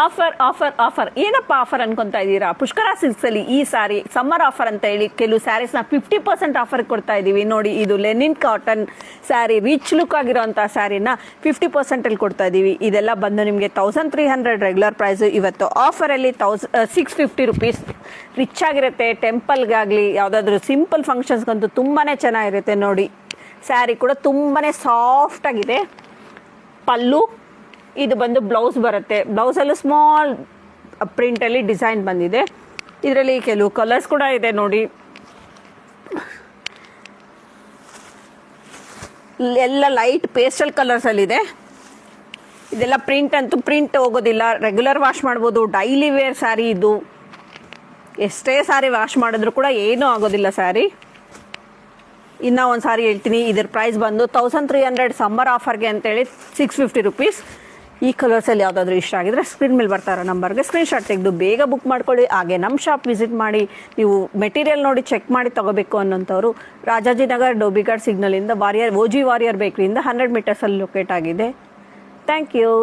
Offer offer offer ಏನಪ್ಪ offer ಅನ್ಕೊಂತಾ ಇದ್ದೀರಾ? ಪುಷ್ಕರ ಸಿಲ್ಕ್ಸಲ್ಲಿ ಈ ಸಾರಿ ಸಮ್ಮರ್ ಆಫರ್ ಅಂತ ಹೇಳಿ ಕೆಲವು ಸ್ಯಾರೀಸ್ನ 50% ಆಫರ್ ಕೊಡ್ತಾ ಇದ್ದೀವಿ ನೋಡಿ. ಇದು linen cotton sari, rich look ಆಗಿರೋಂಥ ಸ್ಯಾರಿನ 50% ಕೊಡ್ತಾ ಇದ್ದೀವಿ. ಇದೆಲ್ಲ ಬಂದು ನಿಮಗೆ 1300 ರೆಗ್ಯುಲರ್ ಪ್ರೈಸು. ಇವತ್ತು ಆಫರಲ್ಲಿ 650 ರುಪೀಸ್. ರಿಚ್ ಆಗಿರುತ್ತೆ. ಟೆಂಪಲ್ಗಾಗಲಿ ಯಾವುದಾದ್ರೂ ಸಿಂಪಲ್ ಫಂಕ್ಷನ್ಸ್ಗಂತೂ ತುಂಬಾ ಚೆನ್ನಾಗಿರುತ್ತೆ ನೋಡಿ. ಸ್ಯಾರಿ ಕೂಡ ತುಂಬಾ ಸಾಫ್ಟ್ ಆಗಿದೆ. ಪಲ್ಲು ಇದು ಬಂದು ಬ್ಲೌಸ್ ಬರುತ್ತೆ. ಬ್ಲೌಸಲ್ಲೂ ಸ್ಮಾಲ್ ಪ್ರಿಂಟಲ್ಲಿ ಡಿಸೈನ್ ಬಂದಿದೆ. ಇದರಲ್ಲಿ ಕೆಲವು ಕಲರ್ಸ್ ಕೂಡ ಇದೆ ನೋಡಿ. ಎಲ್ಲ ಲೈಟ್ ಪೇಸ್ಟಲ್ ಕಲರ್ಸಲ್ಲಿದೆ. ಇದೆಲ್ಲ ಪ್ರಿಂಟ್ ಅಂತೂ ಪ್ರಿಂಟ್ ಹೋಗೋದಿಲ್ಲ. ರೆಗ್ಯುಲರ್ ವಾಶ್ ಮಾಡ್ಬೋದು. ಡೈಲಿ ವೇರ್ ಸ್ಯಾರಿ ಇದು. ಎಷ್ಟೇ ಸ್ಯಾರಿ ವಾಶ್ ಮಾಡಿದ್ರು ಕೂಡ ಏನೂ ಆಗೋದಿಲ್ಲ ಸ್ಯಾರಿ. ಇನ್ನೂ ಒಂದು ಸಾರಿ ಹೇಳ್ತೀನಿ, ಇದರ ಪ್ರೈಸ್ ಬಂದು 1300 ಸಮ್ಮರ್ ಆಫರ್ಗೆ ಅಂತೇಳಿ 650 ರುಪೀಸ್. ಈ ಕಲರ್ಸಲ್ಲಿ ಯಾವುದಾದ್ರೂ ಇಷ್ಟ ಆಗಿದ್ರೆ ಸ್ಕ್ರೀನ್ ಮೇಲೆ ಬರ್ತಾರೋ ನಂಬರ್ಗೆ ಸ್ಕ್ರೀನ್ಶಾಟ್ ತೆಗೆದು ಬೇಗ ಬುಕ್ ಮಾಡ್ಕೊಳ್ಳಿ. ಹಾಗೆ ನಮ್ಮ ಶಾಪ್ ವಿಸಿಟ್ ಮಾಡಿ ನೀವು ಮೆಟೀರಿಯಲ್ ನೋಡಿ ಚೆಕ್ ಮಾಡಿ ತೊಗೋಬೇಕು ಅನ್ನೋಂಥವ್ರು ರಾಜಾಜಿನಗರ್ ಡೋಬಿಘಾಟ್ ಸಿಗ್ನಲಿಂದ OG ವಾರಿಯರ್ ಬೇಕ್ರಿಯಿಂದ 100 ಮೀಟರ್ಸಲ್ಲಿ ಲೊಕೇಟ್ ಆಗಿದೆ. Thank you.